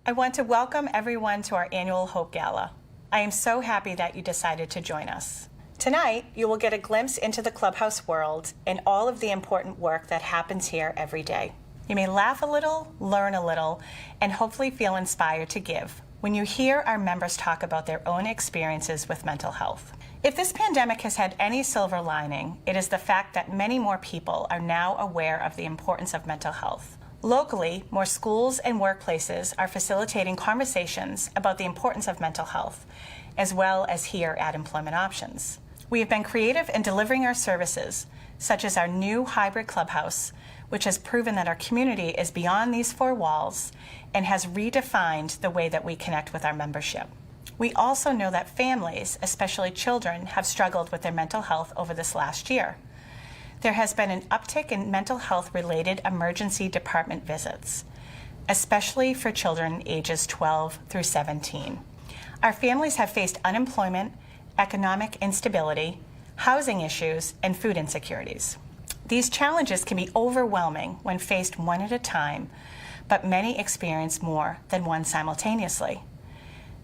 I want to welcome everyone to our annual Hope Gala. I am so happy that you decided to join us. Tonight, you will get a glimpse into the clubhouse world and all of the important work that happens here every day. You may laugh a little, learn a little, and hopefully feel inspired to give when you hear our members talk about their own experiences with mental health. If this pandemic has had any silver lining, it is the fact that many more people are now aware of the importance of mental health. Locally, more schools and workplaces are facilitating conversations about the importance of mental health, as well as here at Employment Options. We have been creative in delivering our services, such as our new hybrid clubhouse, which has proven that our community is beyond these four walls and has redefined the way that we connect with our membership. We also know that families, especially children, have struggled with their mental health over this last year. There has been an uptick in mental health-related emergency department visits, especially for children ages 12 through 17. Our families have faced unemployment, economic instability, housing issues, and food insecurities. These challenges can be overwhelming when faced one at a time, but many experience more than one simultaneously.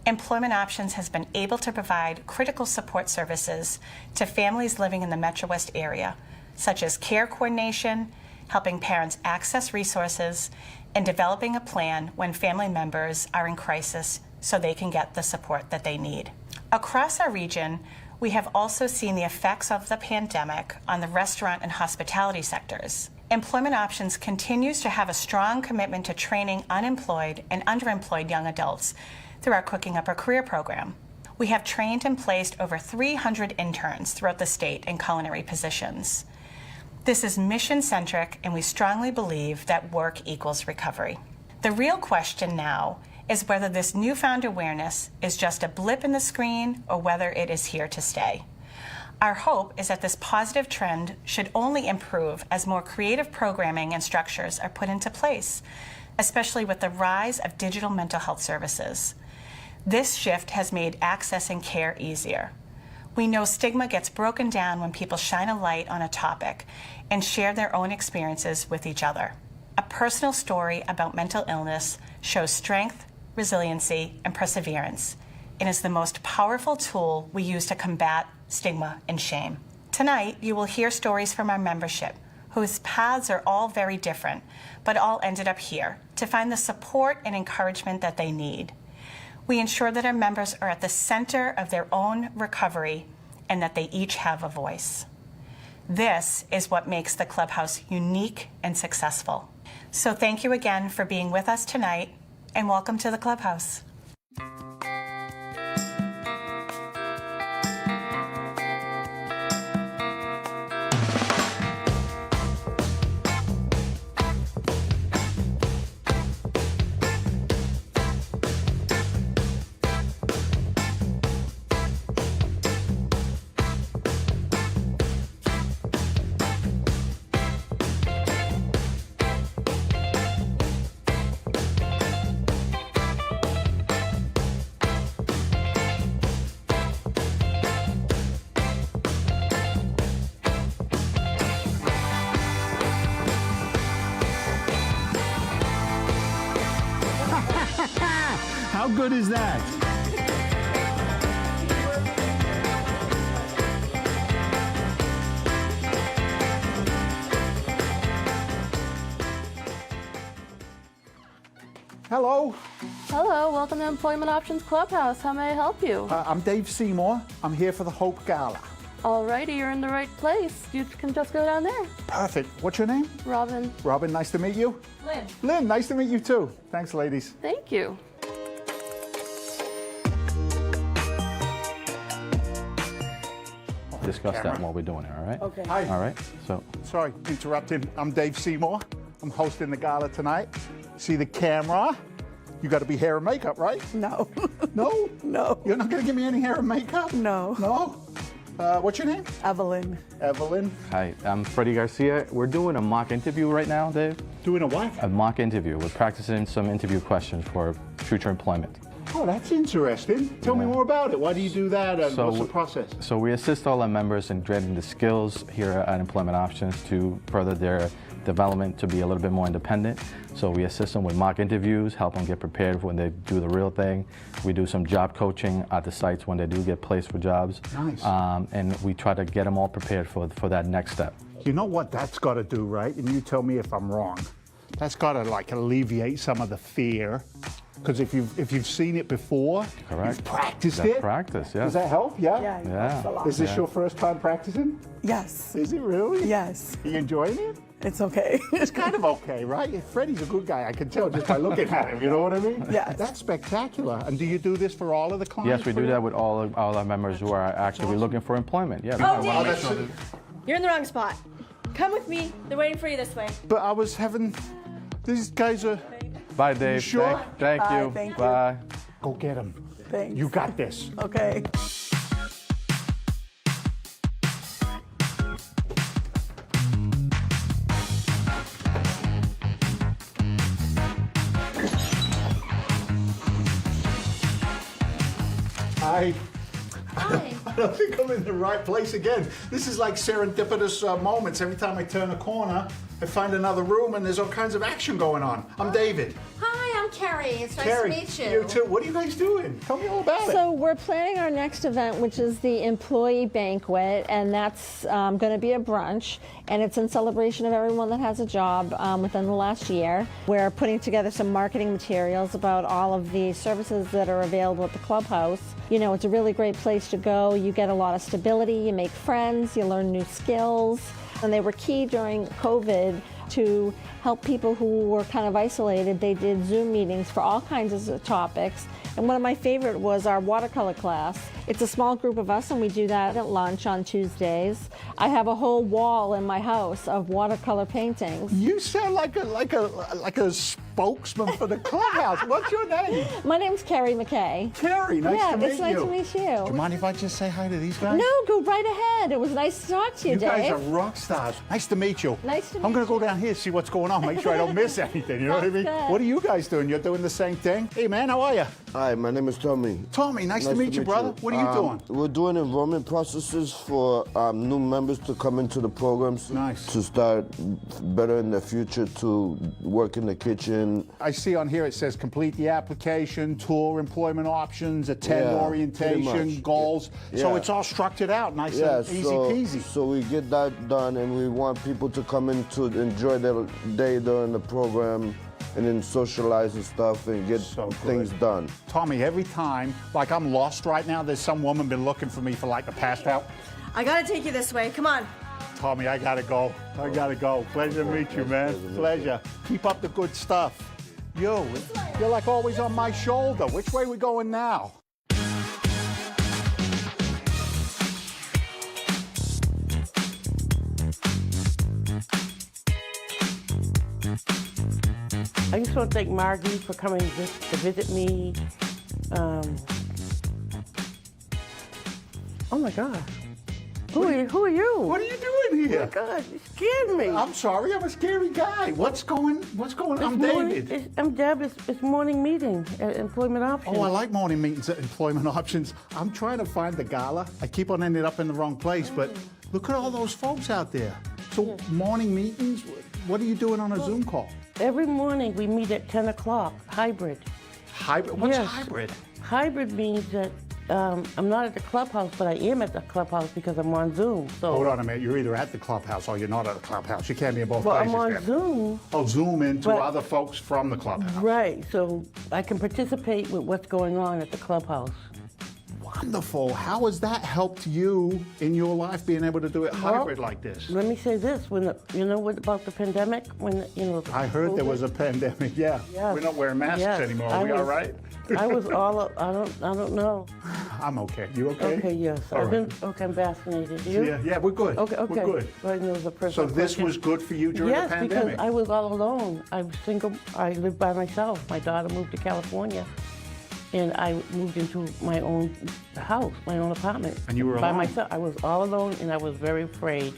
Employment Options has been able to provide critical support services to families living in the Metro West area, such as care coordination, helping parents access resources, and developing a plan when family members are in crisis so they can get the support that they need. Across our region, we have also seen the effects of the pandemic on the restaurant and hospitality sectors. Employment Options continues to have a strong commitment to training unemployed and underemployed young adults through our Cooking Up a Career program. We have trained and placed over 300 interns throughout the state in culinary positions. This is mission-centric, and we strongly believe that work equals recovery. The real question now is whether this newfound awareness is just a blip in the screen or whether it is here to stay. Our hope is that this positive trend should only improve as more creative programming and structures are put into place, especially with the rise of digital mental health services. This shift has made accessing care easier. We know stigma gets broken down when people shine a light on a topic and share their own experiences with each other. A personal story about mental illness shows strength, resiliency, and perseverance, and is the most powerful tool we use to combat stigma and shame. Tonight, you will hear stories from our membership, whose paths are all very different, but all ended up here to find the support and encouragement that they need. We ensure that our members are at the center of their own recovery and that they each have a voice. This is what makes the Clubhouse unique and successful. So thank you again for being with us tonight, and welcome to the Clubhouse. How good is that? Hello. Hello, welcome to Employment Options Clubhouse. How may I help you? I'm Dave Seymour. I'm here for the Hope Gala. Alrighty, you're in the right place. You can just go down there. Perfect. What's your name? Robin. Robin, nice to meet you. Lynn. Lynn, nice to meet you too. Thanks, ladies. Thank you. Discuss that while we're doing it, all right? Okay. Hi. All right, so Sorry, interrupting. I'm Dave Seymour. I'm hosting the gala tonight. See the camera? You got to be hair and makeup, right? No. No? No. You're not going to give me any hair and makeup? No. No? What's your name? Evelyn. Evelyn. hi, I'm Freddie Garcia. We're doing a mock interview right now, Dave. Doing a what? A mock interview. We're practicing some interview questions for future employment. Oh, that's interesting. Tell me more about it. Why do you do that, and what's the process? So we assist all our members in getting the skills here at Employment Options to further their development to be a little bit more independent. So we assist them with mock interviews, help them get prepared for when they do the real thing. We do some job coaching at the sites when they do get placed for jobs. Nice. And we try to get them all prepared for that next step. You know what that's got to do, right? And you tell me if I'm wrong. That's got to like alleviate some of the fear. Because if you've seen it before, Correct. you've practiced That's it. practice, yeah. Does that help? Yeah. Yeah, Yeah. a lot. Is this your first time practicing? Yes. Is it really? Yes. Are you enjoying it? It's okay. It's kind of okay, right? Freddie's a good guy. I can tell just by looking at him. You know what I mean? Yes. That's spectacular. And do you do this for all of the clients? Yes, we do that with all our members who are actively looking for employment. Yeah. Oh, Oh, Dave, that's you're in the wrong spot. Come with me. They're waiting for you this way. But I was having. These guys are. Bye, Dave. sure? Thank Bye, you. thank you. Bye. Go get them. Thanks. You got this. Okay. Hi. Hi. I don't think I'm in the right place again. This is like serendipitous moments. Every time I turn a corner, I find another room and there's all kinds of action going on. I'm David. Hi, I'm Carrie. It's nice Carrie, to meet you. You too. What are you guys doing? Tell me all about it. So we're planning our next event, which is the employee banquet, and that's going to be a brunch, and it's in celebration of everyone that has a job within the last year. We're putting together some marketing materials about all of the services that are available at the clubhouse. You know, it's a really great place to go. You get a lot of stability, you make friends, you learn new skills, and they were key during COVID to help people who were kind of isolated. They did Zoom meetings for all kinds of topics. And one of my favorite was our watercolor class. It's a small group of us, and we do that at lunch on Tuesdays. I have a whole wall in my house of watercolor paintings. You sound like a spokesman for the clubhouse. What's your name? My name's Carrie McKay. Carrie, nice Yeah, to meet it's nice to meet you. Do you mind if I just say hi to these guys? No, go right ahead. It was nice to talk to you, You guys Dave. are rock stars. Nice to meet you. Nice to I'm meet going to go you. down here, see what's going on, make sure I don't miss anything. You know what I mean? Sounds good. What are you guys doing? You're doing the same thing? Hey, man, how are you? Hi, my name is Tommy. Tommy, nice to meet you, brother. What are you doing? We're doing enrollment processes for new members to come into the programs. Nice. To start better in the future, to work in the kitchen. I see on here it says complete the application, tour employment options, attend Yeah, pretty orientation, much. goals. So Yeah. it's all structured out, nice Yeah, and easy so, peasy. So we get that done, and we want people to come in to enjoy their day during the program, and then socialize and stuff, and get So good. things done. Tommy, every time, like I'm lost right now, there's some woman been looking for me for like the past hour. I gotta take you this way. Come on. Tommy, I gotta go. I gotta go. Pleasure to meet you, man. Pleasure. Keep up the good stuff. You're like always on my shoulder. Which way we going now? I just want to thank Margie for coming to visit me. Oh my God. Who are you? What are you doing Oh here? my God, you scared me. I'm sorry, I'm a scary guy. What's going on? I'm David. I'm Deb. It's morning meeting at Employment Options. Oh, I like morning meetings at Employment Options. I'm trying to find the gala. I keep on ending up in the wrong place, but look at all those folks out there. So morning meetings, what are you doing on a Zoom call? Every morning we meet at 10 o'clock, hybrid. Hybrid? What's Yes. hybrid? Hybrid means that I'm not at the clubhouse, but I am at the clubhouse because I'm on Zoom. So Hold on a minute. You're either at the clubhouse or you're not at the clubhouse. You can't be in both Well, places. I'm on then. Zoom. Oh, Zoom into But- other folks from the clubhouse. Right, so I can participate with what's going on at the clubhouse. Wonderful. How has that helped you in your life being able to do it hybrid like this? Let me say this: you know what about the pandemic? I heard there was a pandemic. Yeah. Yes. We're not wearing masks Yes. anymore. Are we all right? I was all. I don't know. I'm okay. You okay? Okay, yes. All right. I'm vaccinated. You? Yeah, we're good. Okay. We're good. Well, there was a person. So this was good for you during Yes, the pandemic? because I was all alone. I was single. I lived by myself. My daughter moved to California, and I moved into my own house, my own apartment. And you were by alone? myself. I was all alone, and I was very afraid.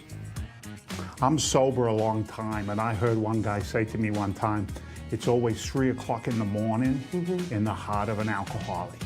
I'm sober a long time, and I heard one guy say to me one time, it's always 3 o'clock in the morning in the heart of an alcoholic.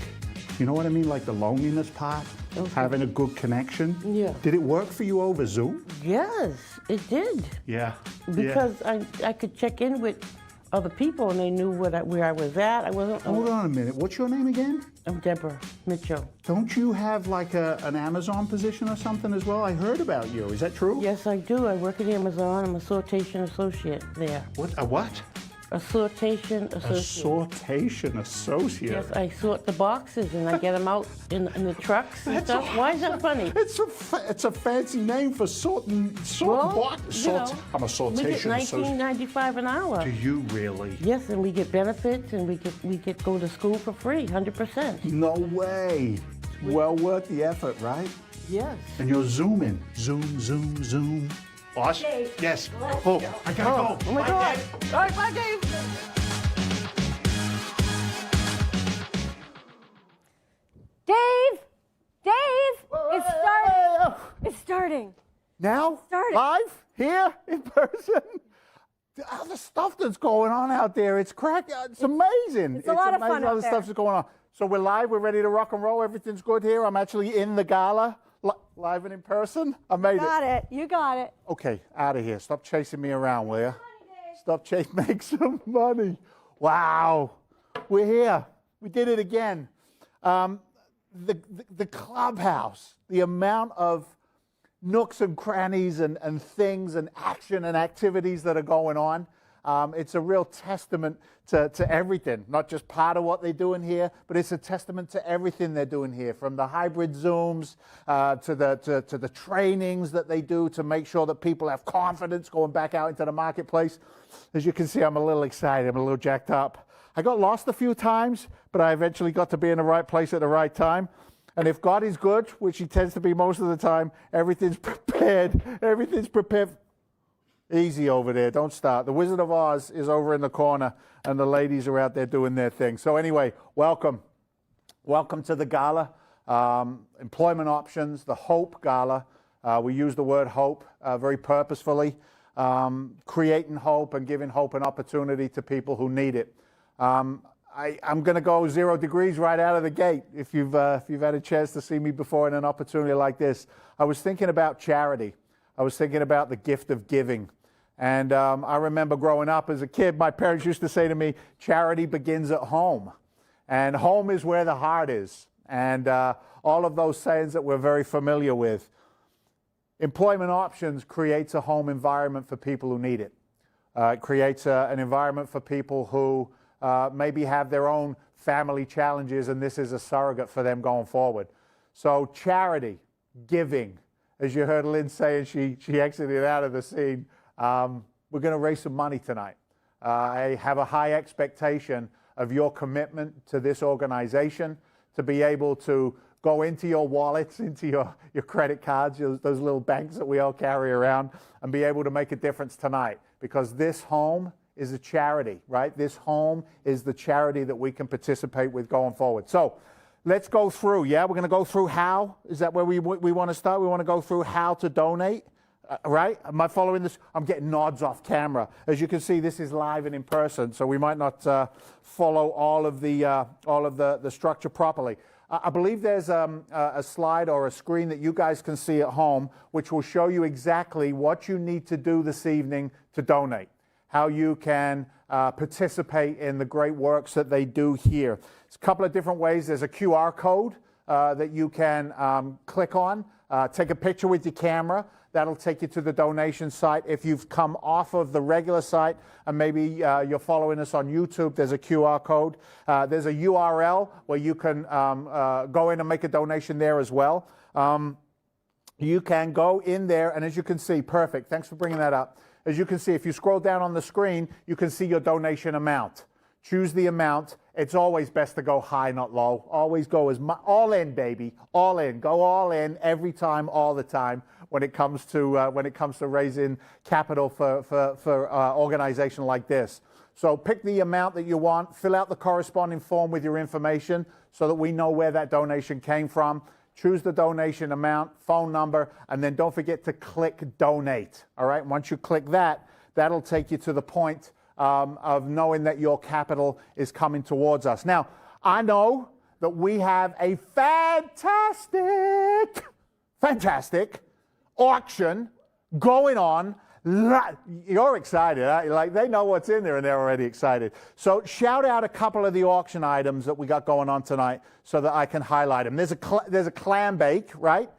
You know what I mean? Like the loneliness part, having a good connection. Yeah. Did it work for you over Zoom? Yes, it did. Yeah. Because I could check in with other people and they knew where I was at. I wasn't. Hold on a minute. What's your name again? I'm Deborah Mitchell. Don't you have like an Amazon position or something as well? I heard about you. Is that true? Yes, I do. I work at Amazon. I'm a sortation associate there. What? A what? A sortation A associate. sortation associate. Yes, I sort the boxes and I get them out in the trucks and stuff. Why is that funny? It's a fancy name for sorting boxes. You know, I'm a sortation we get associate. $19.95 an hour. Do you really? Yes, and we get benefits and we get go to school for free, 100%. No way. Well worth the effort, right? Yes. And you're zooming. Zoom, zoom, zoom. Boss? Yes. Oh, I gotta go. Oh my Bye, God. Dave. All right, bye, Dave. Dave! It's starting! It's starting. Now? Started. Live? Here? In person? All the stuff that's going on out there, it's it's amazing. It's a lot of fun amazing all out the there. stuff that's going on. So we're live, we're ready to rock and roll, everything's good here. I'm actually in the gala, live and in person. I made it. You got it. Okay, out of here. Stop chasing me around, will you? Stop chasing, make some money. Wow, we're here. We did it again. The clubhouse, the amount of nooks and crannies and things and action and activities that are going on. It's a real testament to everything, not just part of what they're doing here, but it's a testament to everything they're doing here, from the hybrid Zooms to the trainings that they do to make sure that people have confidence going back out into the marketplace. As you can see, I'm a little excited. I'm a little jacked up. I got lost a few times, but I eventually got to be in the right place at the right time. And if God is good, which he tends to be most of the time, everything's prepared. Everything's prepared. Easy over there, don't start. The Wizard of Oz is over in the corner, and the ladies are out there doing their thing. So anyway, welcome. Welcome to the gala. Employment options, the Hope Gala. We use the word hope very purposefully, creating hope and giving hope and opportunity to people who need it. I'm going to go 0 degrees right out of the gate. If you've had a chance to see me before in an opportunity like this, I was thinking about charity. I was thinking about the gift of giving. And I remember growing up as a kid, my parents used to say to me, charity begins at home. And home is where the heart is. And all of those sayings that we're very familiar with. Employment options creates a home environment for people who need it. It creates an environment for people who maybe have their own family challenges, and this is a surrogate for them going forward. So charity, giving, as you heard Lynn say, and she exited out of the scene, we're going to raise some money tonight. I have a high expectation of your commitment to this organization, to be able to go into your wallets, into your credit cards, those little banks that we all carry around, and be able to make a difference tonight. Because this home is a charity, right? This home is the charity that we can participate with going forward. So let's go through, yeah? We're going to go through how. Is that where we want to start? We want to go through how to donate, right? Am I following this? I'm getting nods off camera. As you can see, this is live and in person, so we might not follow all of the structure properly. I believe there's a slide or a screen that you guys can see at home, which will show you exactly what you need to do this evening to donate, how you can participate in the great works that they do here. It's a couple of different ways. There's a QR code that you can click on, take a picture with your camera. That'll take you to the donation site. If you've come off of the regular site and maybe you're following us on YouTube, there's a QR code. There's a URL where you can go in and make a donation there as well. You can go in there, and as you can see, perfect. Thanks for bringing that up. As you can see, if you scroll down on the screen, you can see your donation amount. Choose the amount. It's always best to go high, not low. Always go all in, baby, all in. Go all in every time, all the time when it comes to raising capital for an organization like this. So pick the amount that you want. Fill out the corresponding form with your information so that we know where that donation came from. Choose the donation amount, phone number, and then don't forget to click donate. All right. Once you click that, that'll take you to the point of knowing that your capital is coming towards us. Now, I know that we have a fantastic auction going on. You're excited, huh? Like, they know what's in there and they're already excited. So shout out a couple of the auction items that we got going on tonight so that I can highlight them. There's a clam bake, right?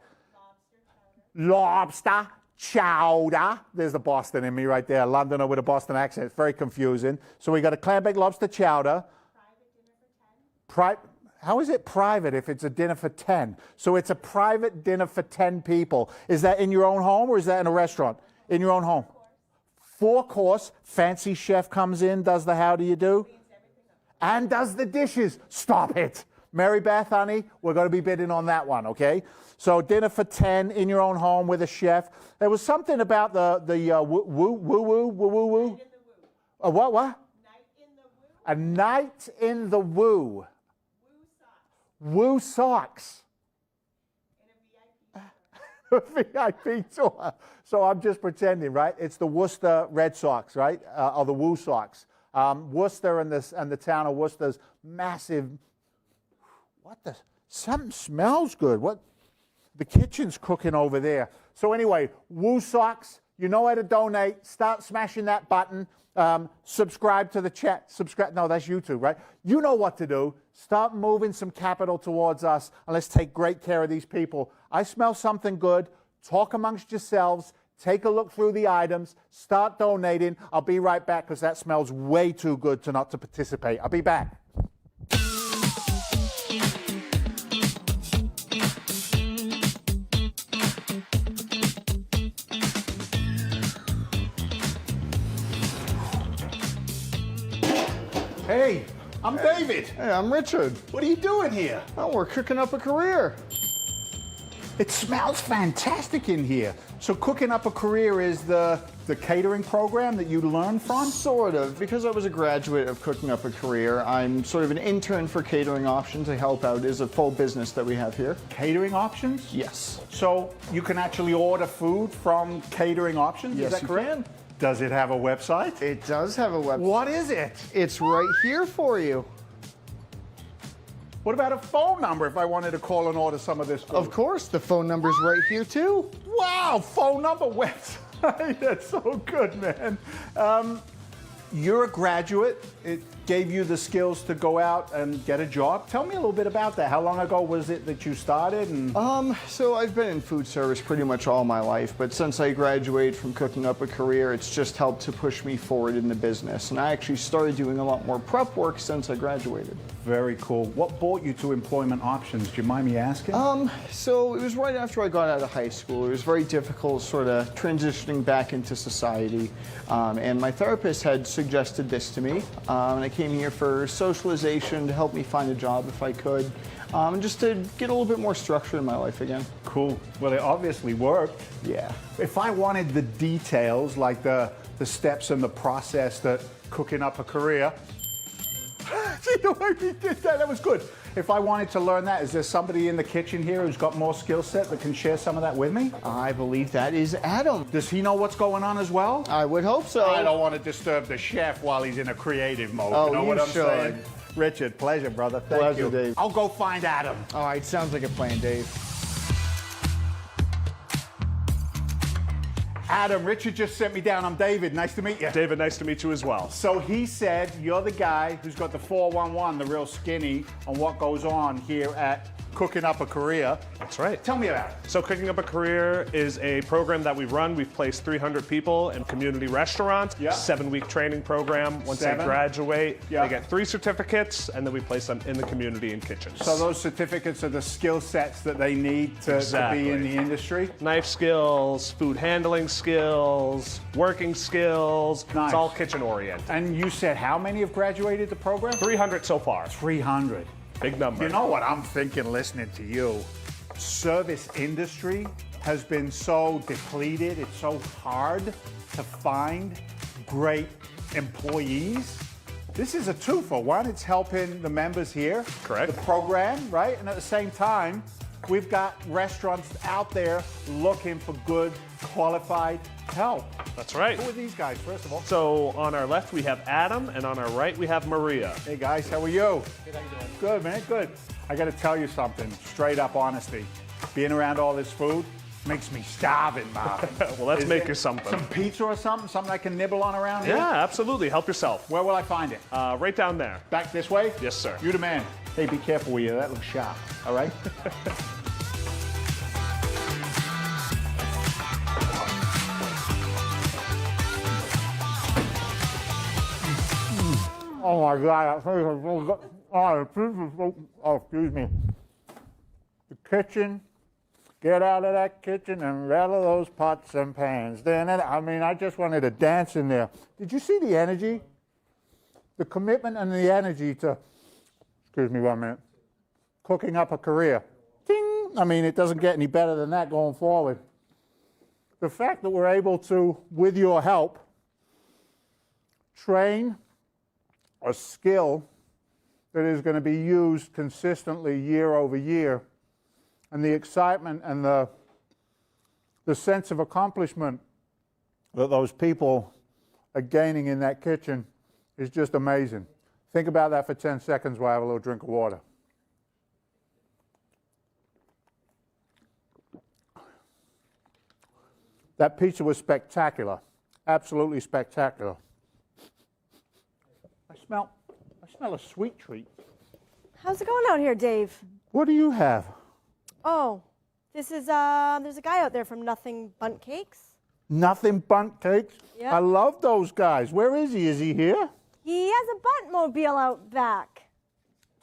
Lobster chowder. There's the Boston in me right there. Londoner with a Boston accent. It's very confusing. So we got a clam baked lobster chowder. How is it private if it's a dinner for 10? So it's a private dinner for 10 people. Is that in your own home or is that in a restaurant? In your own home. 4-course. Fancy chef comes in, does the how do you do? And does the dishes. Stop it. Mary Beth, honey, we're going to be bidding on that one, okay? So dinner for 10 in your own home with a chef. There was something about the woo. A what? A night in the woo. Woo socks. A VIP tour. So I'm just pretending, right? It's the Worcester Red Sox, right? Or the Woo Sox. Worcester and the town of Worcester's massive. Something smells good. What? The kitchen's cooking over there. So anyway, Woo Socks, you know how to donate. Start smashing that button. Subscribe to the chat. No, that's YouTube, right? You know what to do. Start moving some capital towards us, and let's take great care of these people. I smell something good. Talk amongst yourselves. Take a look through the items. Start donating. I'll be right back because that smells way too good to not to participate. I'll be back. Hey, I'm David. Hey, I'm Richard. What are you doing here? Oh, we're cooking up a career. It smells fantastic in here. So cooking up a career is the catering program that you learn from? Sort of. Because I was a graduate of Cooking Up a Career, I'm sort of an intern for Catering Options. I help out. It's a full business that we have here. Catering Options? Yes. So you can actually order food from Catering Options? Yes, is that correct? you can. Does it have a website? It does have a website. What is it? It's right here for you. What about a phone number if I wanted to call and order some of this food? Of course, the phone number's right here too. Wow, phone number, website. That's so good, man. You're a graduate. It gave you the skills to go out and get a job. Tell me a little bit about that. How long ago was it that you started? So I've been in food service pretty much all my life, but since I graduated from Cooking Up a Career, it's just helped to push me forward in the business. And I actually started doing a lot more prep work since I graduated. Very cool. What brought you to Employment Options? Do you mind me asking? So it was right after I got out of high school. It was very difficult sort of transitioning back into society. And my therapist had suggested this to me. And I came here for socialization to help me find a job if I could. And just to get a little bit more structure in my life again. Cool. Well, it obviously worked. Yeah. If I wanted the details, like the steps and the process that Cooking Up a Career, see the way we did that? That was good. If I wanted to learn that, is there somebody in the kitchen here who's got more skill set that can share some of that with me? I believe that is Adam. Does he know what's going on as well? I would hope so. I don't want to disturb the chef while he's in a creative mode. Oh, you know you what I'm should. saying? Richard, pleasure, brother. Thank Pleasure, you. Dave. I'll go find Adam. All right, sounds like a plan, Dave. Adam, Richard just sent me down. I'm David. Nice to meet you. David, nice to meet you as well. So he said you're the guy who's got the 411, the real skinny, on what goes on here at Cooking Up a Career. That's right. Tell me about it. So Cooking Up a Career is a program that we run. We've placed 300 people in community restaurants. Yeah. 7-week training program. Once they 7? graduate, Yeah. they get 3 certificates, and then we place them in the community in kitchens. So those certificates are the skill sets that they need to be in the industry? Knife skills, food handling skills, working skills. Nice. It's all kitchen oriented. And you said how many have graduated the program? 300 so far. 300. Big number. You know what I'm thinking listening to you? Service industry has been so depleted. It's so hard to find great employees. This is a two for one. It's helping the members here. Correct. The program, right? And at the same time, we've got restaurants out there looking for good, qualified help. That's right. Who are these guys, first of all? So on our left we have Adam, and on our right we have Maria. Hey guys, how are you? Good, how you doing? Good, man, good. I got to tell you something, straight up honesty. Being around all this food makes me starving, Marvin. Well, let's make you something. Some pizza or something I can nibble on around here? Yeah, absolutely. Help yourself. Where will I find it? Right down there. Back this way? Yes, sir. You the man. Hey, be careful with you. That looks sharp. All right? Oh my God, that tastes so good. Oh, the pizza is so, oh, excuse me. The kitchen, get out of that kitchen and rattle those pots and pans. Then, I mean, I just wanted to dance in there. Did you see the energy? The commitment and the energy to, excuse me 1 minute, cooking up a career. Ding! I mean, it doesn't get any better than that going forward. The fact that we're able to, with your help, train a skill that is going to be used consistently year over year, and the excitement and the sense of accomplishment that those people are gaining in that kitchen is just amazing. Think about that for 10 seconds while I have a little drink of water. That pizza was spectacular, absolutely spectacular. I smell a sweet treat. How's it going out here, Dave? What do you have? Oh, this is, there's a guy out there from Nothing Bundt Cakes. Nothing Bundt Cakes? Yep. I love those guys. Where is he? Is he here? He has a Bundt mobile out back.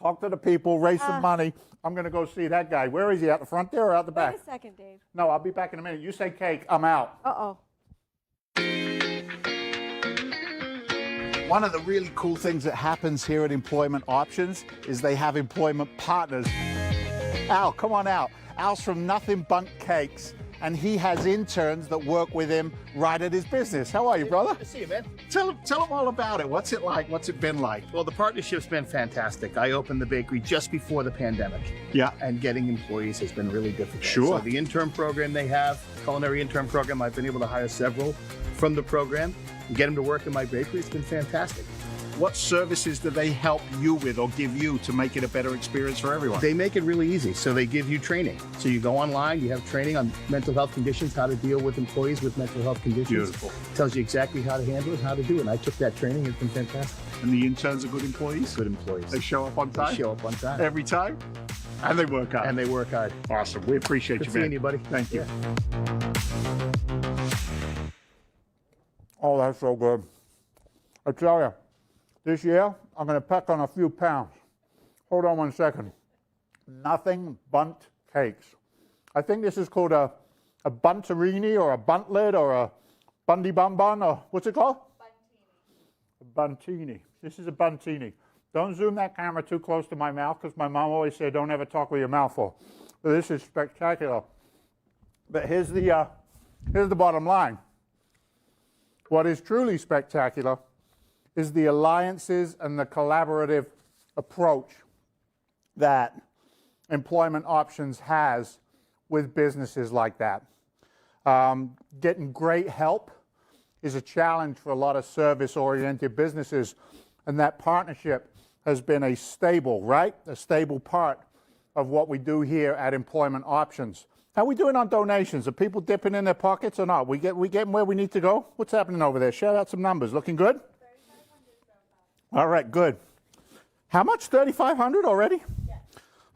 Talk to the people, raise some money. I'm going to go see that guy. Where is he? Out the front there or out the back? Wait a second, Dave. No, I'll be back in a minute. You say cake, I'm out. Uh-oh. One of the really cool things that happens here at Employment Options is they have employment partners. Al, come on out. Al's from Nothing Bundt Cakes, and he has interns that work with him right at his business. How are you, brother? Good to see you, man. Tell him all about it. What's it like? What's it been like? Well, the partnership's been fantastic. I opened the bakery just before the pandemic. Yeah. And getting employees has been really difficult. Sure. So the intern program they have, culinary intern program, I've been able to hire several from the program and get them to work in my bakery. It's been fantastic. What services do they help you with or give you to make it a better experience for everyone? They make it really easy. So they give you training. So you go online, you have training on mental health conditions, how to deal with employees with mental health conditions. Beautiful. Tells you exactly how to handle it, how to do it. And I took that training. It's been fantastic. And the interns are good employees? Good employees. They show up on time? They show up on time. Every time? And they work hard. And they work hard. Awesome. We appreciate Good you, man. seeing you, buddy. Thank you. Yeah. Oh, that's so good. I tell you, this year, I'm going to pack on a few pounds. Hold on 1 second. Nothing Bundt Cakes. I think this is called a buntarini or a buntlet or a bundy bun bun, or what's it called? Buntini. A buntini. This is a buntini. Don't zoom that camera too close to my mouth, because my mom always said don't ever talk with your mouth full. But this is spectacular. But here's the bottom line. What is truly spectacular is the alliances and the collaborative approach that Employment Options has with businesses like that. Getting great help is a challenge for a lot of service-oriented businesses, and that partnership has been a stable part of what we do here at Employment Options. How are we doing on donations? Are people dipping in their pockets or not? We getting where we need to go? What's happening over there? Shout out some numbers. Looking good? 3,500 All right, good. How much? 3,500 already? Yes.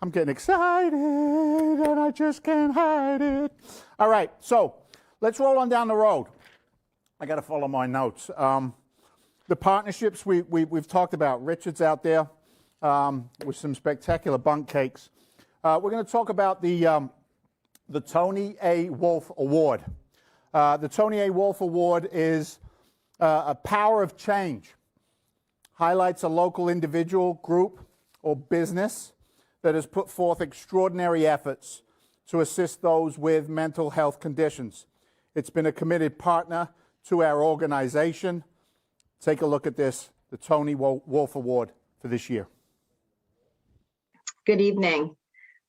I'm getting excited and I just can't hide it. All right, so let's roll on down the road. I got to follow my notes. The partnerships we've talked about. Richard's out there with some spectacular Bundt Cakes. We're going to talk about the Tony A. Wolf Award. The Tony A. Wolf Award is a power of change. Highlights a local individual, group, or business that has put forth extraordinary efforts to assist those with mental health conditions. It's been a committed partner to our organization. Take a look at this, the Tony Wolf Award for this year. Good evening.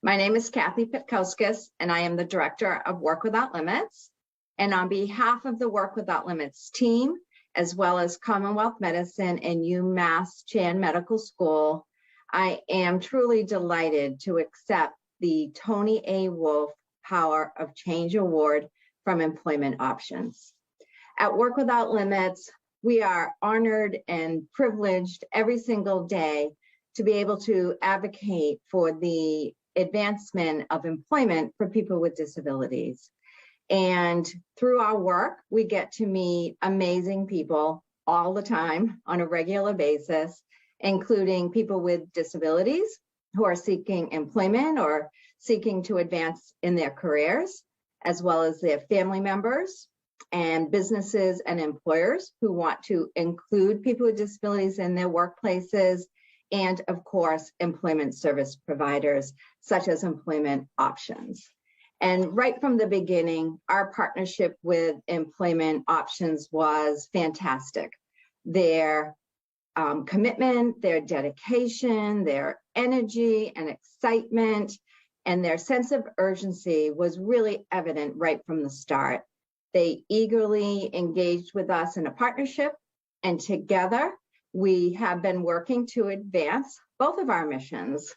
My name is Kathy Pitkauskas, and I am the Director of Work Without Limits. And on behalf of the Work Without Limits team, as well as Commonwealth Medicine and UMass Chan Medical School, I am truly delighted to accept the Tony A. Wolfe Power of Change Award from Employment Options. At Work Without Limits, we are honored and privileged every single day to be able to advocate for the advancement of employment for people with disabilities. And through our work, we get to meet amazing people all the time on a regular basis, including people with disabilities who are seeking employment or seeking to advance in their careers, as well as their family members and businesses and employers who want to include people with disabilities in their workplaces, and of course, employment service providers such as Employment Options. And right from the beginning, our partnership with Employment Options was fantastic. Their commitment, their dedication, their energy and excitement, and their sense of urgency was really evident right from the start. They eagerly engaged with us in a partnership, and together we have been working to advance both of our missions.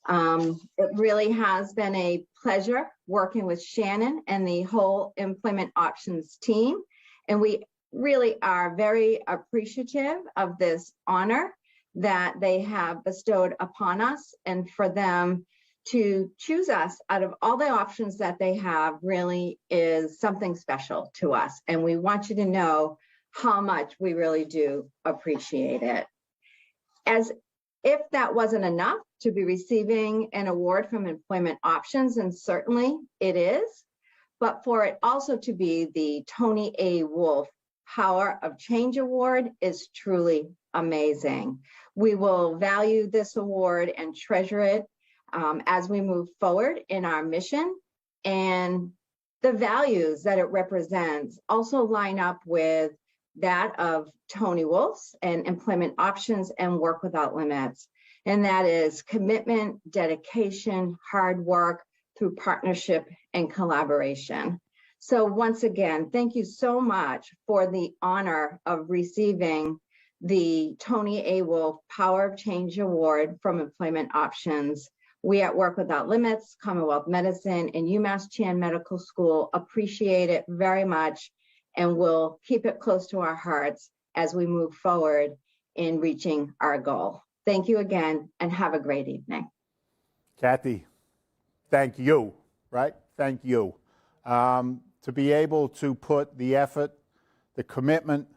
It really has been a pleasure working with Shannon and the whole Employment Options team, and we really are very appreciative of this honor that they have bestowed upon us, and for them to choose us out of all the options that they have really is something special to us, and we want you to know how much we really do appreciate it. As if that wasn't enough to be receiving an award from Employment Options, and certainly it is, but for it also to be the Tony A. Wolfe Power of Change Award is truly amazing. We will value this award and treasure it as we move forward in our mission, and the values that it represents also line up with that of Tony Wolfe's and Employment Options and Work Without Limits. And that is commitment, dedication, hard work through partnership and collaboration. So once again, thank you so much for the honor of receiving the Tony A. Wolfe Power of Change Award from Employment Options. We at Work Without Limits, Commonwealth Medicine, and UMass Chan Medical School appreciate it very much, and we'll keep it close to our hearts as we move forward in reaching our goal. Thank you again, and have a great evening. Kathy, thank you, right? Thank you. To be able to put the effort, the commitment,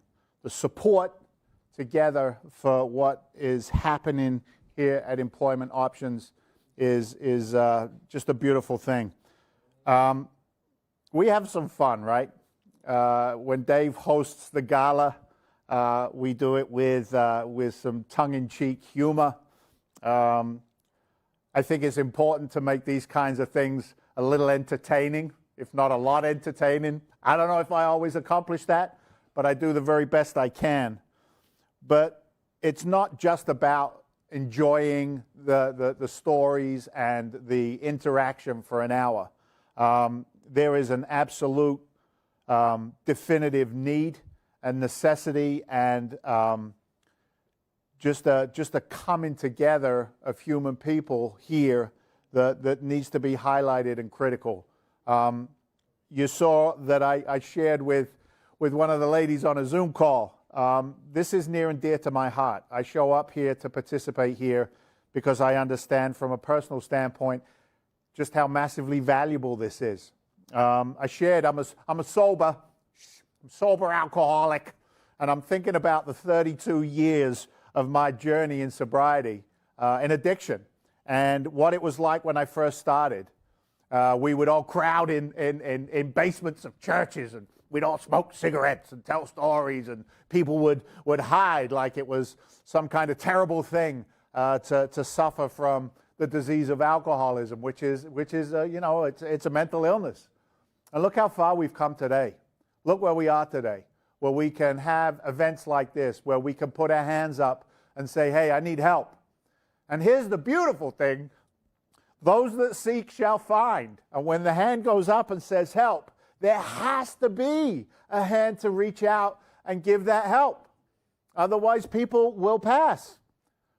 the support together for what is happening here at Employment Options is just a beautiful thing. We have some fun, right? When Dave hosts the gala, we do it with some tongue-in-cheek humor. I think it's important to make these kinds of things a little entertaining, if not a lot entertaining. I don't know if I always accomplish that, but I do the very best I can. But it's not just about enjoying the stories and the interaction for an hour. There is an absolute definitive need and necessity and just a coming together of human people here that needs to be highlighted and critical. You saw that I shared with one of the ladies on a Zoom call. This is near and dear to my heart. I show up here to participate here because I understand from a personal standpoint just how massively valuable this is. I shared I'm a sober alcoholic, and I'm thinking about the 32 years of my journey in sobriety, in addiction, and what it was like when I first started. We would all crowd in basements of churches, and we'd all smoke cigarettes and tell stories, and people would hide like it was some kind of terrible thing to suffer from the disease of alcoholism, which is it's a mental illness. And look how far we've come today. Look where we are today, where we can have events like this, where we can put our hands up and say, hey, I need help. And here's the beautiful thing. Those that seek shall find. And when the hand goes up and says help, there has to be a hand to reach out and give that help. Otherwise, people will pass.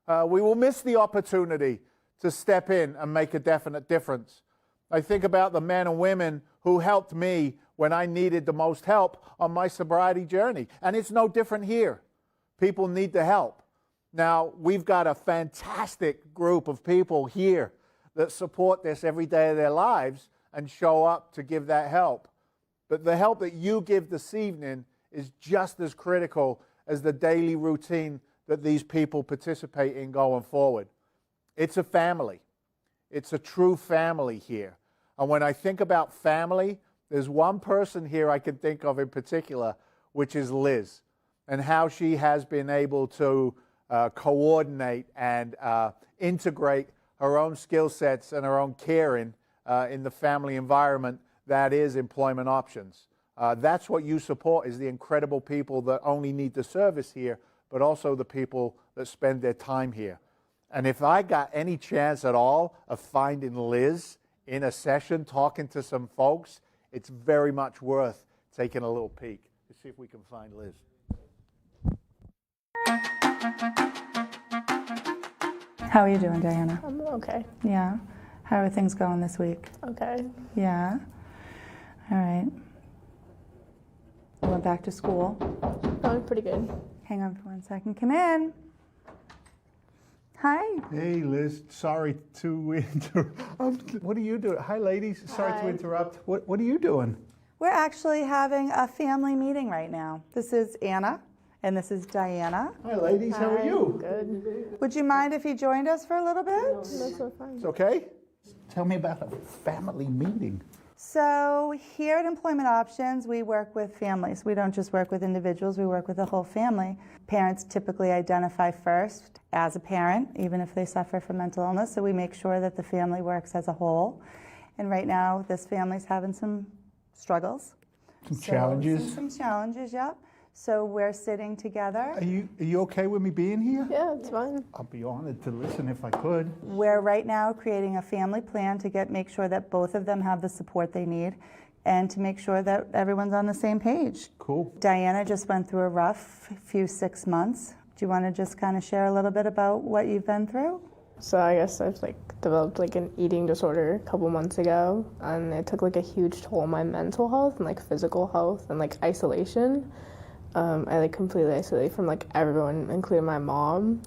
We will miss the opportunity to step in and make a definite difference. I think about the men and women who helped me when I needed the most help on my sobriety journey. And it's no different here. People need the help. Now, we've got a fantastic group of people here that support this every day of their lives and show up to give that help. But the help that you give this evening is just as critical as the daily routine that these people participate in going forward. It's a family. It's a true family here. And when I think about family, there's one person here I can think of in particular, which is Liz, and how she has been able to coordinate and integrate her own skill sets and her own caring in the family environment that is Employment Options. That's what you support, is the incredible people that only need the service here, but also the people that spend their time here. And if I got any chance at all of finding Liz in a session talking to some folks, it's very much worth taking a little peek. Let's see if we can find Liz. How are you doing, Diana? I'm okay. Yeah. How are things going this week? Okay. Yeah. All right. You went back to school? Going pretty good. Hang on for 1 second. Come in. Hi. Hey, Liz. Sorry to interrupt. What are you doing? Hi, ladies. Sorry to interrupt. What are you doing? We're actually having a family meeting right now. This is Anna, and this is Diana. Hi, ladies. How are you? Good. Would you mind if you joined us for a little bit? No, that's so fine. It's okay? Tell me about a family meeting. So here at Employment Options, we work with families. We don't just work with individuals, we work with the whole family. Parents typically identify first as a parent, even if they suffer from mental illness, so we make sure that the family works as a whole. And right now, this family's having some struggles. Some challenges? Some challenges, yep. So we're sitting together. Are you okay with me being here? Yeah, it's fine. I'll be honored to listen if I could. We're right now creating a family plan to make sure that both of them have the support they need and to make sure that everyone's on the same page. Cool. Diana just went through a rough few 6 months. Do you want to just kind of share a little bit about what you've been through? So I guess I've developed an eating disorder a couple months ago, and it took a huge toll on my mental health and physical health and isolation. I completely isolated from everyone, including my mom,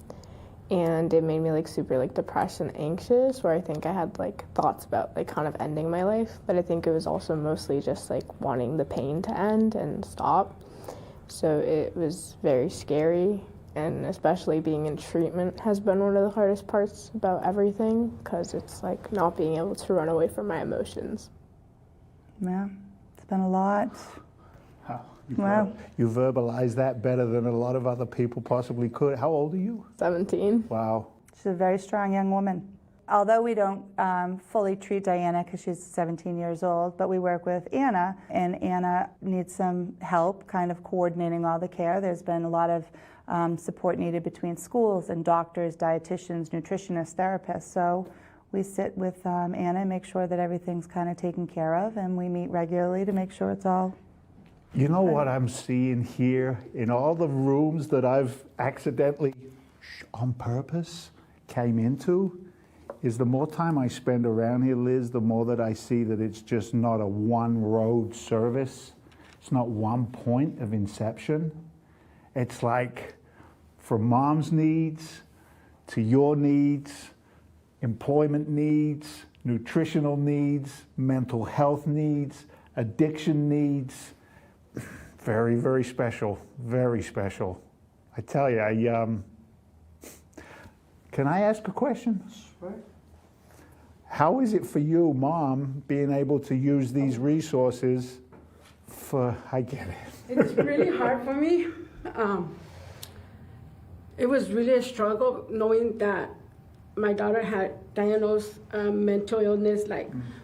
and it made me super depressed and anxious, where I think I had thoughts about kind of ending my life, but I think it was also mostly just wanting the pain to end and stop. So it was very scary, and especially being in treatment has been one of the hardest parts about everything, because it's not being able to run away from my emotions. Yeah, it's been a lot. Wow. You verbalize that better than a lot of other people possibly could. How old are you? 17. Wow. She's a very strong young woman. Although we don't fully treat Diana because she's 17 years old, but we work with Anna, and Anna needs some help kind of coordinating all the care. There's been a lot of support needed between schools and doctors, dietitians, nutritionists, therapists. So we sit with Anna and make sure that everything's kind of taken care of, and we meet regularly to make sure it's all. You know what I'm seeing here in all the rooms that I've accidentally, on purpose, came into, is the more time I spend around here, Liz, the more that I see that it's just not a one-road service. It's not one point of inception. It's from mom's needs to your needs, employment needs, nutritional needs, mental health needs, addiction needs. Very, very special, very special. I tell you, can I ask a question? Sure. How is it for you, Mom, being able to use these resources I get it. It's really hard for me. It was really a struggle knowing that my daughter had diagnosed mental illness,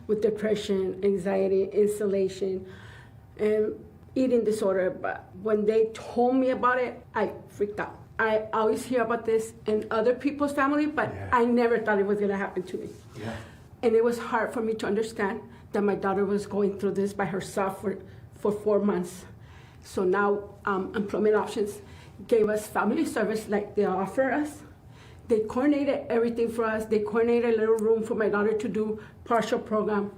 with depression, anxiety, isolation, and eating disorder. But when they told me about it, I freaked out. I always hear about this in other people's family, but I never thought it was going to happen to me. Yeah. And it was hard for me to understand that my daughter was going through this by herself for 4 months. So now Employment Options gave us family service like they offer us. They coordinated everything for us. They coordinated a little room for my daughter to do partial program.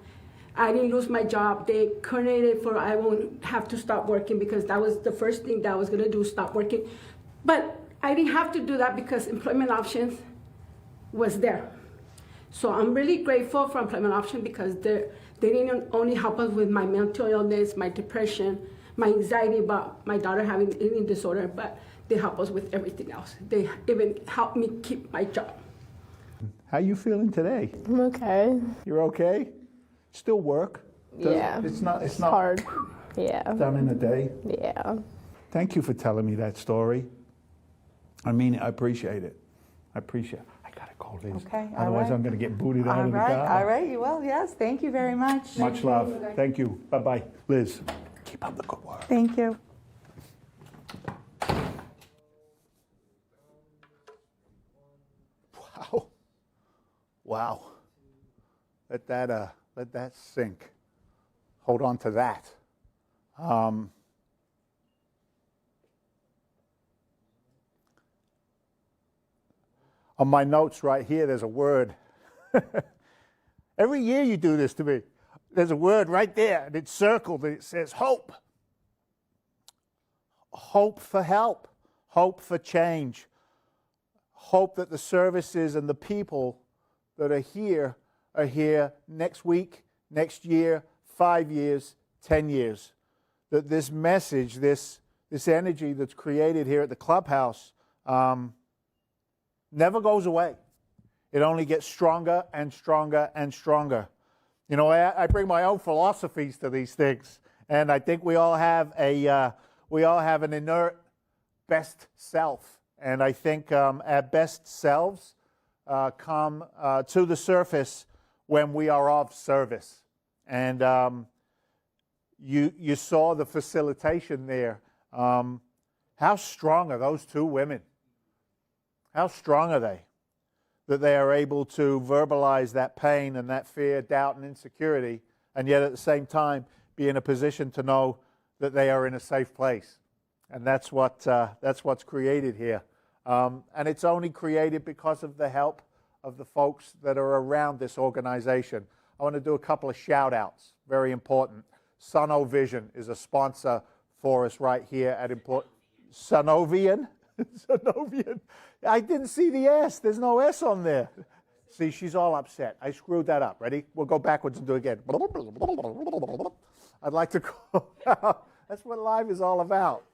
I didn't lose my job. They coordinated for I won't have to stop working, because that was the first thing that I was gonna do, stop working. But I didn't have to do that because Employment Options was there. So I'm really grateful for Employment Options, because they didn't only help us with my mental illness, my depression, my anxiety about my daughter having an eating disorder, but they help us with everything else. They even helped me keep my job. How you feeling today? I'm okay. You're okay? Still work? Yeah. It's not hard. Yeah. done in a day. Yeah. Thank you for telling me that story. I mean, I appreciate it. I gotta go, Liz. Okay, all Otherwise, right. I'm gonna get booted out All of the right, car. all right, you will, yes. Thank you very much. Much love. Thank you. Bye-bye. Liz, keep up the good work. Thank you. Wow. Wow. Let that sink. Hold on to that. On my notes right here, there's a word. Every year you do this to me. There's a word right there, and it's circled, and it says hope. Hope for help. Hope for change. Hope that the services and the people that are here next week, next year, 5 years, 10 years. That this message, this energy that's created here at the clubhouse never goes away. It only gets stronger and stronger and stronger. You know, I bring my own philosophies to these things, and I think we all have an inert best self. And I think our best selves come to the surface when we are of service. And you saw the facilitation there. How strong are those two women? How strong are they? That they are able to verbalize that pain and that fear, doubt, and insecurity, and yet at the same time be in a position to know that they are in a safe place. And that's what's created here. And it's only created because of the help of the folks that are around this organization. I want to do a couple of shout-outs, very important. Sunovision is a sponsor for us right here at Sunovian? Sunovian. I didn't see the S. There's no S on there. See, she's all upset. I screwed that up. Ready? We'll go backwards and do it again. I'd like to call out. That's what live is all about.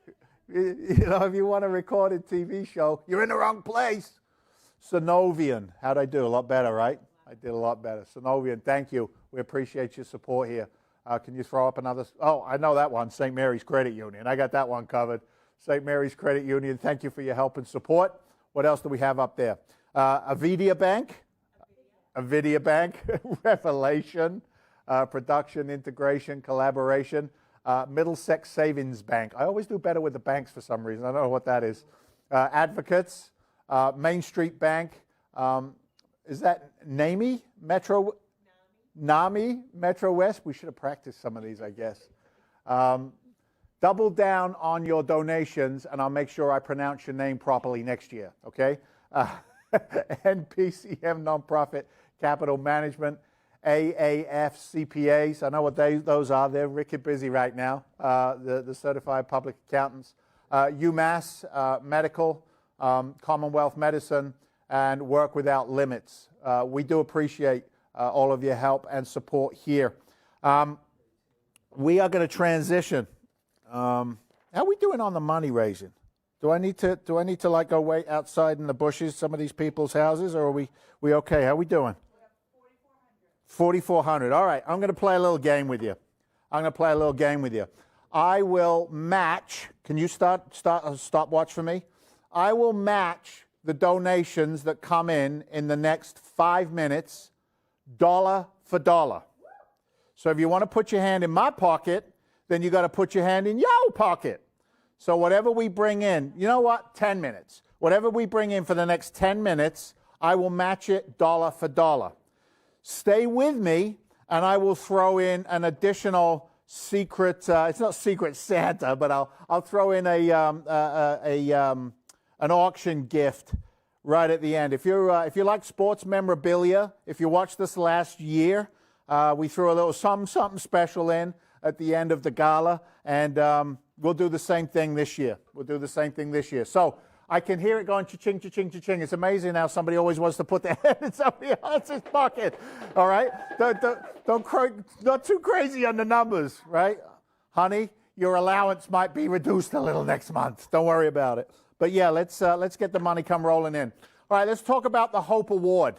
You know, if you want a recorded TV show, you're in the wrong place. Sunovian. How'd I do? A lot better, right? I did a lot better. Sunovian, thank you. We appreciate your support here. Can you throw up another? Oh, I know that one, St. Mary's Credit Union. I got that one covered. St. Mary's Credit Union, thank you for your help and support. What else do we have up there? Avidia Bank. Avidia Bank. Revelation. Production, integration, collaboration. Middlesex Savings Bank. I always do better with the banks for some reason. I don't know what that is. Advocates. Main Street Bank. Is that NAMI? Metro? NAMI? Metro West? We should have practiced some of these, I guess. Double down on your donations, and I'll make sure I pronounce your name properly next year, okay? NPCM Nonprofit Capital Management, AAF CPAs. I know what those are. They're wicked busy right now, the Certified Public Accountants. UMass Medical, Commonwealth Medicine, and Work Without Limits. We do appreciate all of your help and support here. We are going to transition. How are we doing on the money raising? Do I need to like go wait outside in the bushes, some of these people's houses, or are we okay? How are we doing? 4,400. All right, I'm going to play a little game with you. I will match. Can you start a stopwatch for me? I will match the donations that come in the next 5 minutes, dollar for dollar. So if you want to put your hand in my pocket, then you got to put your hand in your pocket. So whatever we bring in, you know what? 10 minutes. Whatever we bring in for the next 10 minutes, I will match it dollar for dollar. stay with me, and I will throw in an additional secret. It's not Secret Santa, but I'll throw in an auction gift right at the end. If you like sports memorabilia, if you watched this last year, we threw a little something special in at the end of the gala, and we'll do the same thing this year. So I can hear it going cha-ching, cha-ching, cha-ching. It's amazing how somebody always wants to put their head in somebody else's pocket. All right? Not too crazy on the numbers, right? Honey, your allowance might be reduced a little next month. Don't worry about it. But yeah, let's get the money come rolling in. All right, let's talk about the Hope Award.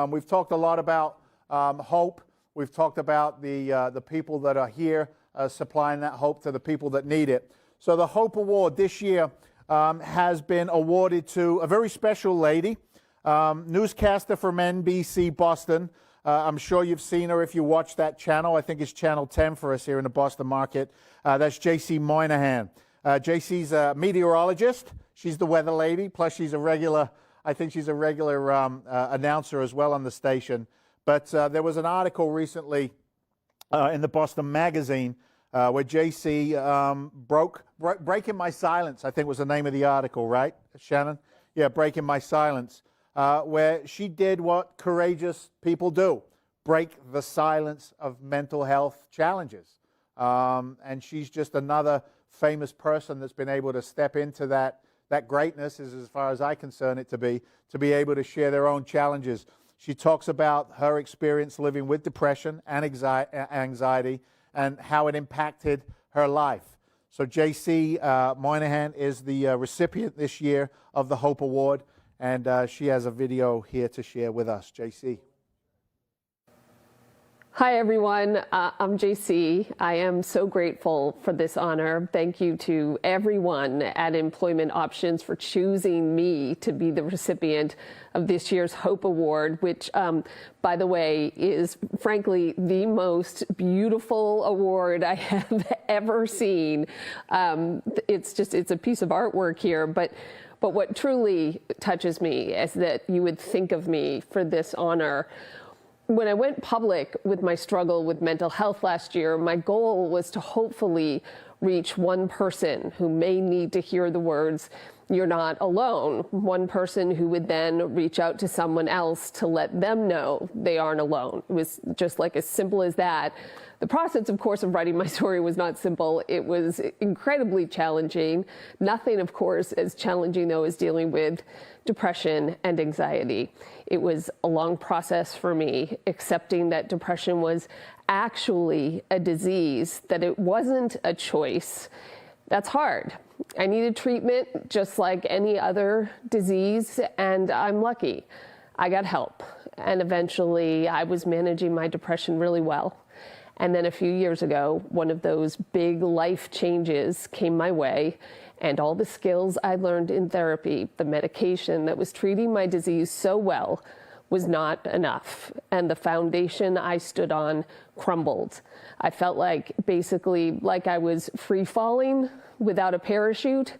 We've talked a lot about hope. We've talked about the people that are here supplying that hope to the people that need it. So the Hope Award this year has been awarded to a very special lady, newscaster from NBC Boston. I'm sure you've seen her if you watch that channel. I think it's Channel 10 for us here in the Boston market. That's JCMonahan. JC's a meteorologist. She's the weather lady, plus she's a regular, I think she's a regular announcer as well on the station. But there was an article recently in the Boston Magazine where JC Breaking My Silence, I think was the name of the article, right, Shannon? Yeah, Breaking My Silence, where she did what courageous people do, break the silence of mental health challenges. And she's just another famous person that's been able to step into that greatness, as far as I concern it to be able to share their own challenges. She talks about her experience living with depression and anxiety and how it impacted her life. So JC Monahan is the recipient this year of the Hope Award, and she has a video here to share with us. JC. Hi, everyone. I'm JC. I am so grateful for this honor. Thank you to everyone at Employment Options for choosing me to be the recipient of this year's Hope Award, which, by the way, is frankly the most beautiful award I have ever seen. It's a piece of artwork here, but what truly touches me is that you would think of me for this honor. When I went public with my struggle with mental health last year, my goal was to hopefully reach one person who may need to hear the words, "You're not alone." One person who would then reach out to someone else to let them know they aren't alone. It was just like as simple as that. The process, of course, of writing my story was not simple. It was incredibly challenging. Nothing, of course, as challenging, though, as dealing with depression and anxiety. It was a long process for me, accepting that depression was actually a disease, that it wasn't a choice. That's hard. I needed treatment just like any other disease, and I'm lucky. I got help, and eventually I was managing my depression really well. And then a few years ago, one of those big life changes came my way, and all the skills I learned in therapy, the medication that was treating my disease so well, was not enough. And the foundation I stood on crumbled. I felt basically like I was free falling without a parachute.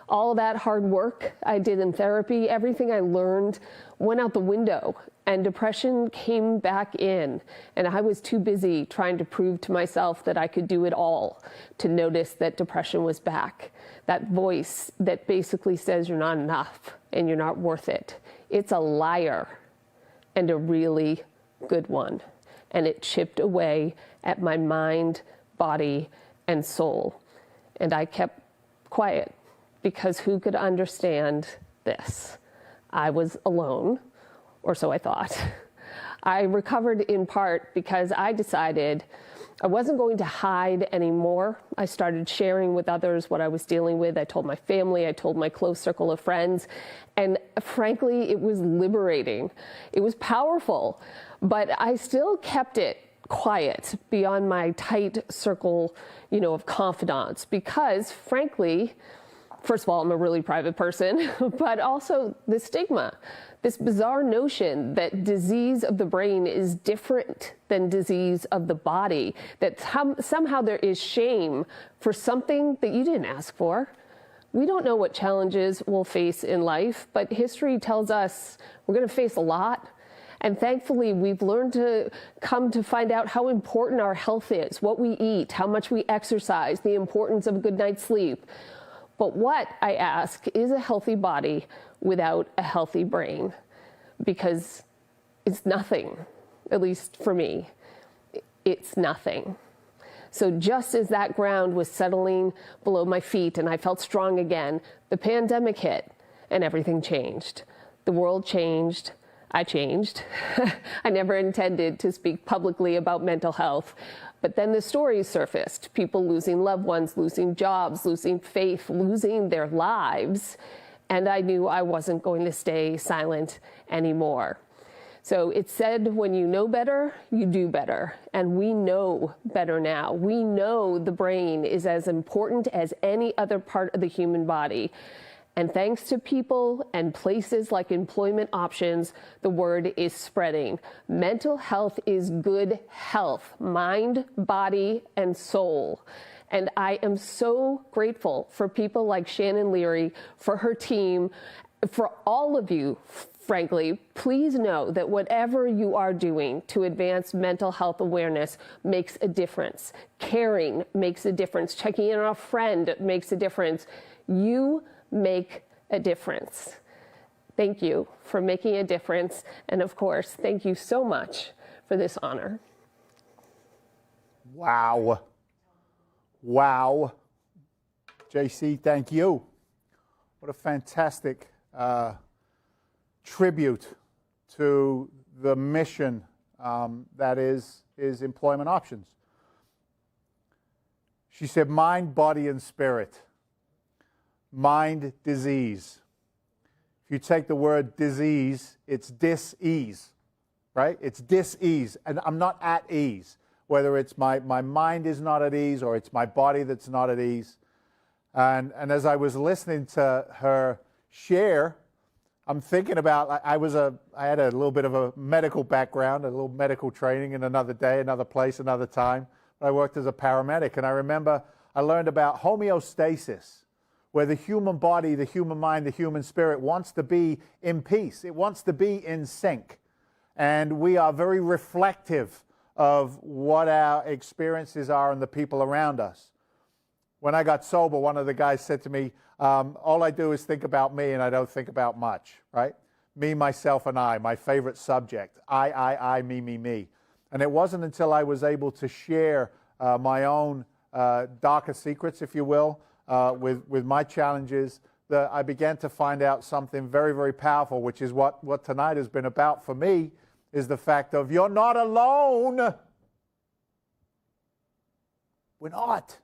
All that hard work I did in therapy, everything I learned went out the window, and depression came back in. And I was too busy trying to prove to myself that I could do it all to notice that depression was back. That voice that basically says you're not enough and you're not worth it. It's a liar, and a really good one. And it chipped away at my mind, body, and soul. And I kept quiet, because who could understand this? I was alone, or so I thought. I recovered in part because I decided I wasn't going to hide anymore. I started sharing with others what I was dealing with. I told my family, I told my close circle of friends, and frankly, it was liberating. It was powerful, but I still kept it quiet beyond my tight circle, of confidants, because frankly, first of all, I'm a really private person, but also the stigma, this bizarre notion that disease of the brain is different than disease of the body, that somehow there is shame for something that you didn't ask for. We don't know what challenges we'll face in life, but history tells us we're going to face a lot. And thankfully, we've learned to come to find out how important our health is, what we eat, how much we exercise, the importance of a good night's sleep. But what, I ask, is a healthy body without a healthy brain? Because it's nothing, at least for me. It's nothing. So just as that ground was settling below my feet and I felt strong again, the pandemic hit and everything changed. The world changed. I changed. I never intended to speak publicly about mental health, but then the stories surfaced. People losing loved ones, losing jobs, losing faith, losing their lives. And I knew I wasn't going to stay silent anymore. So it's said, when you know better, you do better. And we know better now. We know the brain is as important as any other part of the human body. And thanks to people and places like Employment Options, the word is spreading. Mental health is good health, mind, body, and soul. And I am so grateful for people like Shannon Leary, for her team, for all of you. Frankly, please know that whatever you are doing to advance mental health awareness makes a difference. Caring makes a difference. Checking in on a friend makes a difference. You make a difference. Thank you for making a difference. And of course, thank you so much for this honor. Wow. Wow. JC, thank you. What a fantastic tribute to the mission that is Employment Options. She said, mind, body, and spirit. Mind, disease. If you take the word disease, it's dis-ease, right? It's dis-ease, and I'm not at ease. Whether it's my mind is not at ease or it's my body that's not at ease. And as I was listening to her share, I'm thinking about, I had a little bit of a medical background, a little medical training in another day, another place, another time. I worked as a paramedic, and I remember I learned about homeostasis, where the human body, the human mind, the human spirit wants to be in peace. It wants to be in sync. And we are very reflective of what our experiences are and the people around us. When I got sober, one of the guys said to me, all I do is think about me and I don't think about much, right? Me, myself, and I, my favorite subject. I, me. And it wasn't until I was able to share my own darker secrets, if you will, with my challenges, that I began to find out something very, very powerful, which is what tonight has been about for me, is the fact of you're not alone. We're not.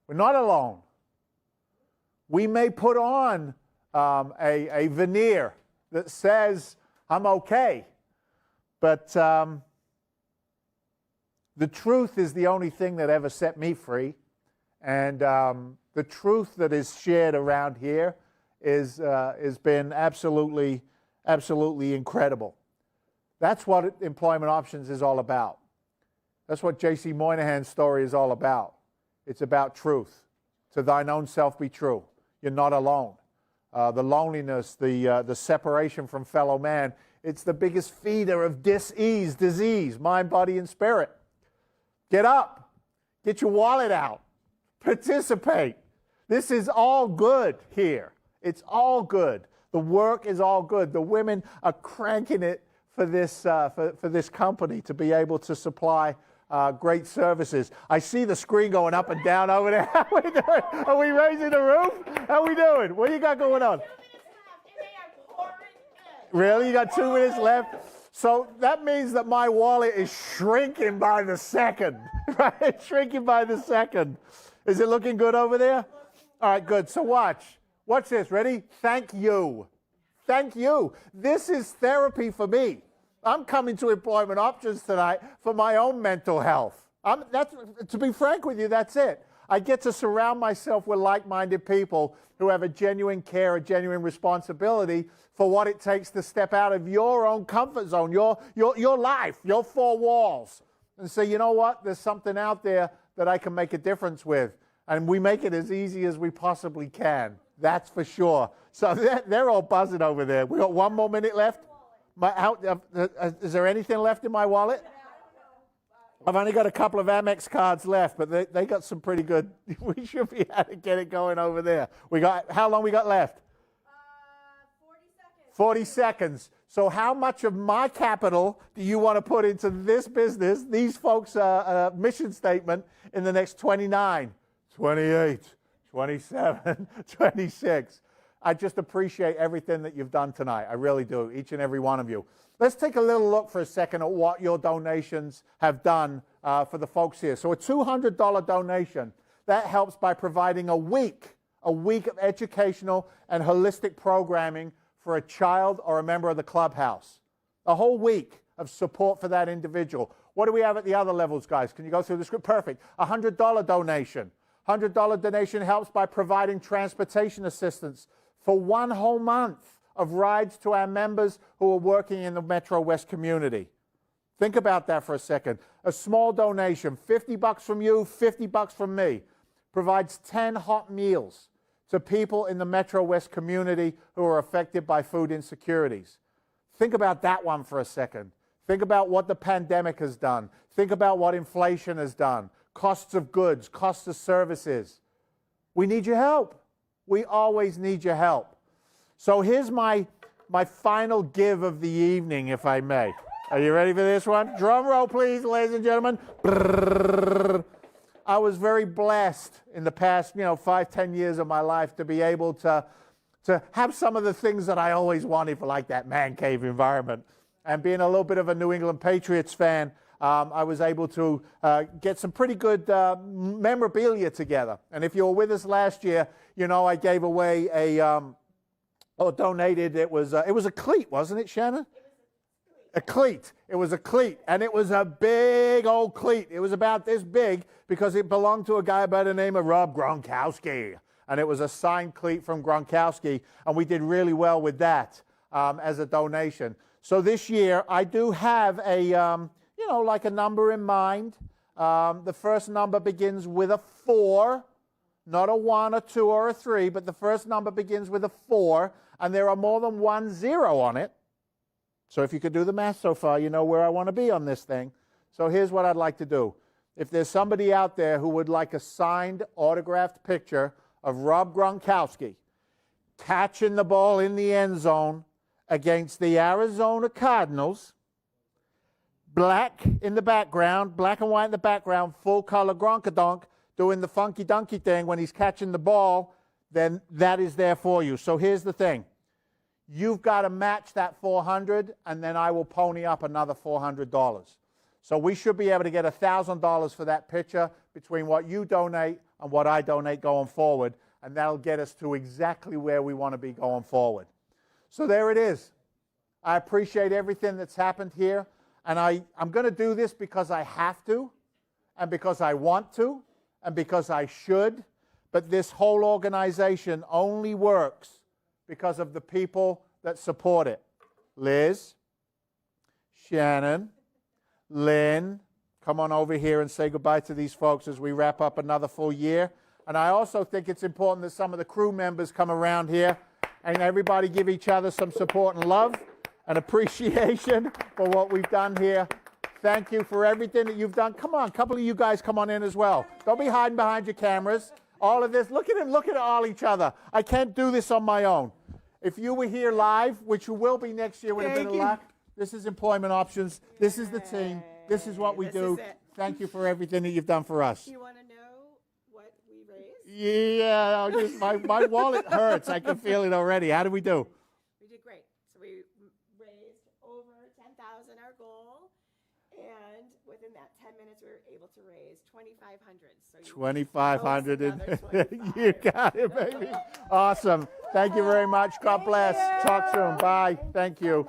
We're not alone. We may put on a veneer that says, I'm okay. But the truth is the only thing that ever set me free. And the truth that is shared around here has been absolutely incredible. That's what Employment Options is all about. That's what JCMonahan's story is all about. It's about truth. To thine own self be true. You're not alone. The loneliness, the separation from fellow man, it's the biggest feeder of dis-ease, disease, mind, body, and spirit. Get up. Get your wallet out. Participate. This is all good here. It's all good. The work is all good. The women are cranking it for this company to be able to supply great services. I see the screen going up and down over there. How are we doing? Are we raising the roof? How are we doing? What do you got going on? Really? You got 2 minutes left? So that means that my wallet is shrinking by the second, right? Shrinking by the second. Is it looking good over there? All right, good. So watch. Watch this. Ready? Thank you. Thank you. This is therapy for me. I'm coming to Employment Options tonight for my own mental health. To be frank with you, that's it. I get to surround myself with like-minded people who have a genuine care, a genuine responsibility for what it takes to step out of your own comfort zone, your life, your 4 walls, and say, you know what, there's something out there that I can make a difference with. And we make it as easy as we possibly can. That's for sure. So they're all buzzing over there. We got 1 more minute left. Is there anything left in my wallet? I've only got a couple of Amex cards left, but they got some pretty good. We should be able to get it going over there. How long we got left? 40 seconds. So how much of my capital do you want to put into this business, these folks' mission statement in the next 29, 28, 27, 26? I just appreciate everything that you've done tonight. I really do, each and every one of you. Let's take a little look for a second at what your donations have done for the folks here. So a $200 donation, that helps by providing a week of educational and holistic programming for a child or a member of the clubhouse. A whole week of support for that individual. What do we have at the other levels, guys? Can you go through the script? Perfect. A $100 donation. $100 donation helps by providing transportation assistance for 1 whole month of rides to our members who are working in the Metro West community. Think about that for a second. A small donation, $50 from you, $50 from me, provides 10 hot meals to people in the Metro West community who are affected by food insecurities. Think about that one for a second. Think about what the pandemic has done. Think about what inflation has done. Costs of goods, costs of services. We need your help. We always need your help. So here's my final give of the evening, if I may. Are you ready for this one? Drum roll, please, ladies and gentlemen. I was very blessed in the past, 5-10 years of my life to be able to have some of the things that I always wanted for like that man cave environment. And being a little bit of a New England Patriots fan, I was able to get some pretty good memorabilia together. And if you were with us last year, I gave away donated, it was a cleat, wasn't it, Shannon? A cleat. It was a cleat, and it was a big old cleat. It was about this big because it belonged to a guy by the name of Rob Gronkowski, and it was a signed cleat from Gronkowski, and we did really well with that as a donation. So this year, I do have a, like a number in mind. The first number begins with a 4, not a 1, a 2, or a 3, but the first number begins with a 4, and there are more than 1 0 on it. So if you could do the math so far, you know where I want to be on this thing. So here's what I'd like to do. If there's somebody out there who would like a signed, autographed picture of Rob Gronkowski catching the ball in the end zone against the Arizona Cardinals, black in the background, black and white in the background, full color Gronkadonk, doing the funky dunky thing when he's catching the ball, then that is there for you. So here's the thing. You've got to match that $400, and then I will pony up another $400. So we should be able to get $1,000 for that picture between what you donate and what I donate going forward, and that'll get us to exactly where we want to be going forward. So there it is. I appreciate everything that's happened here, and I'm going to do this because I have to, and because I want to, and because I should, but this whole organization only works because of the people that support it. Liz, Shannon, Lynn, come on over here and say goodbye to these folks as we wrap up another full year. And I also think it's important that some of the crew members come around here and everybody give each other some support and love and appreciation for what we've done here. Thank you for everything that you've done. Come on, a couple of you guys come on in as well. Don't be hiding behind your cameras. All of this, look at them, look at all each other. I can't do this on my own. If you were here live, which you will be next year with a bit of luck, this is Employment Options. This is the team. This is what we do. Thank you for everything that you've done for us. You want to know what we raised? Yeah, my wallet hurts. I can feel it already. How did we do? We did great. So we raised over 10,000, our goal, and within that 10 minutes, we were able to raise 2,500. So 2,500. You got it, baby. Awesome. Thank you very much. God bless. Talk soon. Bye. Thank you.